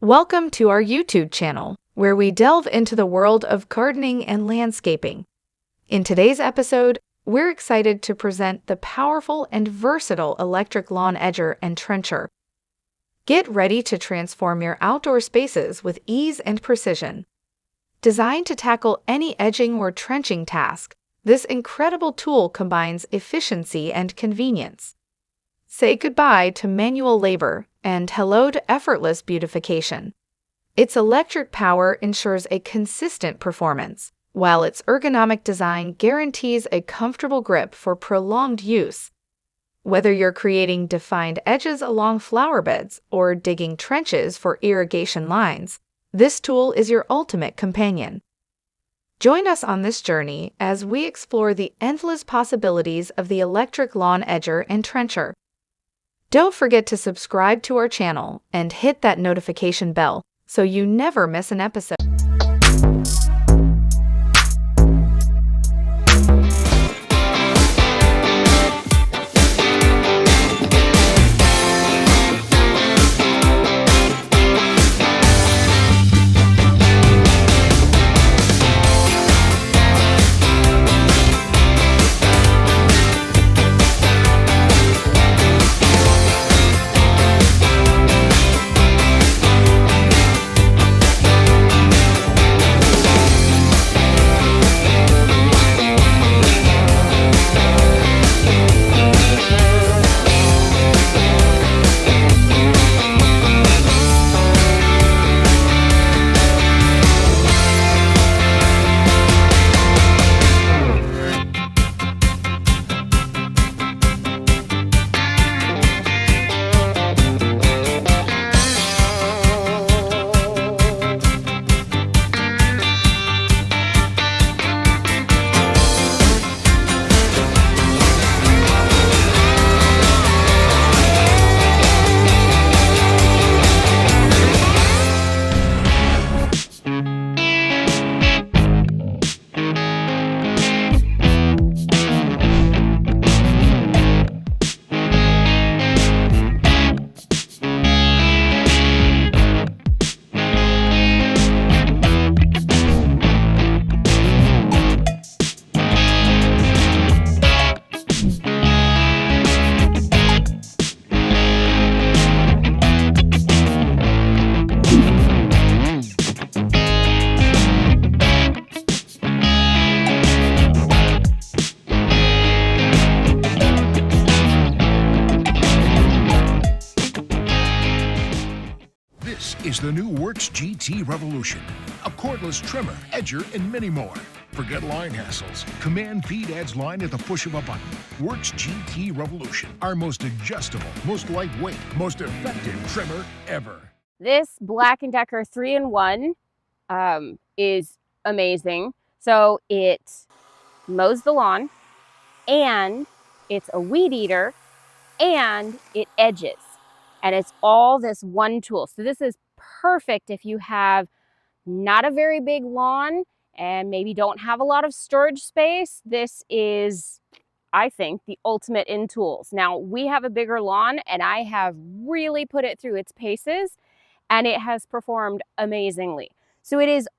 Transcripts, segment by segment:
Welcome to our YouTube channel, where we delve into the world of gardening and landscaping. In today's episode, we're excited to present the powerful and versatile electric lawn edger and trencher. Get ready to transform your outdoor spaces with ease and precision. Designed to tackle any edging or trenching task, this incredible tool combines efficiency and convenience. Say goodbye to manual labor and hello to effortless beautification. Its electric power ensures a consistent performance, while its ergonomic design guarantees a comfortable grip for prolonged use. Whether you're creating defined edges along flower beds or digging trenches for irrigation lines, this tool is your ultimate companion. Join us on this journey as we explore the endless possibilities of the electric lawn edger and trencher. Don't forget to subscribe to our channel and hit that notification bell so you never miss an episode. This is the new Works GT Revolution, a cordless trimmer, edger, and many more. Forget line hassles. Command feed adds line at the push of a button. Works GT Revolution, our most adjustable, most lightweight, most effective trimmer ever. This Black & Decker 3-in-1 is amazing. So it mows the lawn, and it's a weed eater, and it edges. And it's all this one tool. So this is perfect if you have not a very big lawn and maybe don't have a lot of storage space. This is, I think, the ultimate in tools. Now, we have a bigger lawn, and I have really put it through its paces, and it has performed amazingly. So it is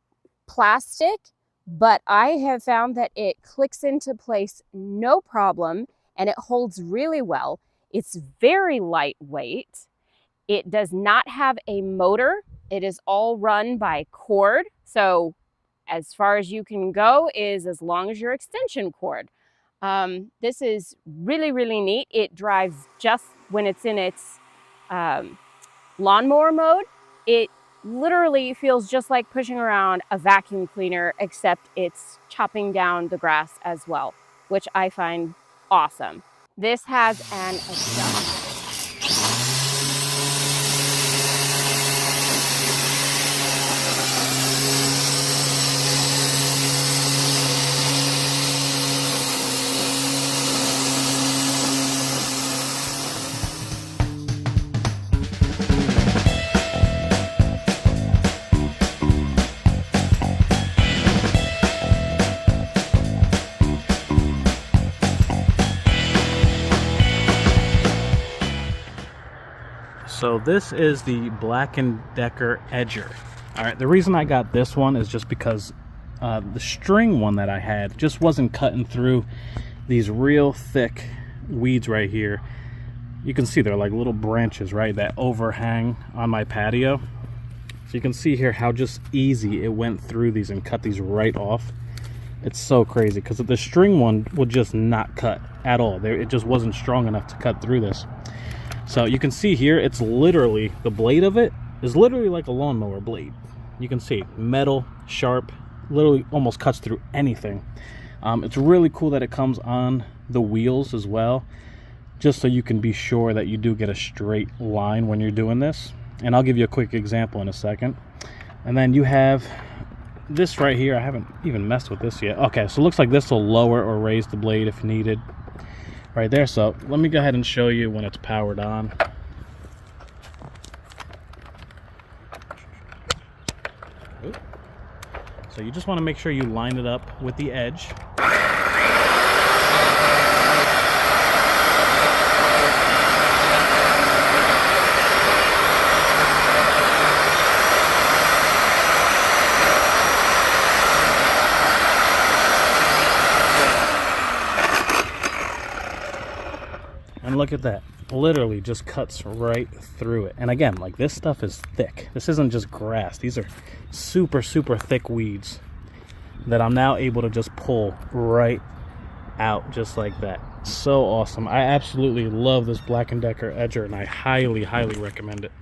plastic, but I have found that it clicks into place no problem, and it holds really well. It's very lightweight. It does not have a motor. It is all run by cord. So as far as you can go is as long as your extension cord. This is really, really neat. It drives just when it's in its lawnmower mode. It literally feels just like pushing around a vacuum cleaner, except it's chopping down the grass as well, which I find awesome. This has an adjustment. So this is the Black & Decker Edger. All right, the reason I got this one is just because the string one that I had just wasn't cutting through these real thick weeds right here. You can see they're like little branches, right, that overhang on my patio. So you can see here how just easy it went through these and cut these right off. It's so crazy because the string one would just not cut at all. It just wasn't strong enough to cut through this. So you can see here, it's literally, the blade of it is literally like a lawnmower blade. You can see metal, sharp, literally almost cuts through anything. It's really cool that it comes on the wheels as well, just so you can be sure that you do get a straight line when you're doing this. And I'll give you a quick example in a second. And then you have this right here. I haven't even messed with this yet. Okay, so it looks like this will lower or raise the blade if needed right there. So let me go ahead and show you when it's powered on. So you just want to make sure you line it up with the edge. And look at that, literally just cuts right through it. And again, like, this stuff is thick. This isn't just grass. These are super, super thick weeds that I'm now able to just pull right out just like that. So awesome. I absolutely love this Black & Decker Edger, and I highly, highly recommend it.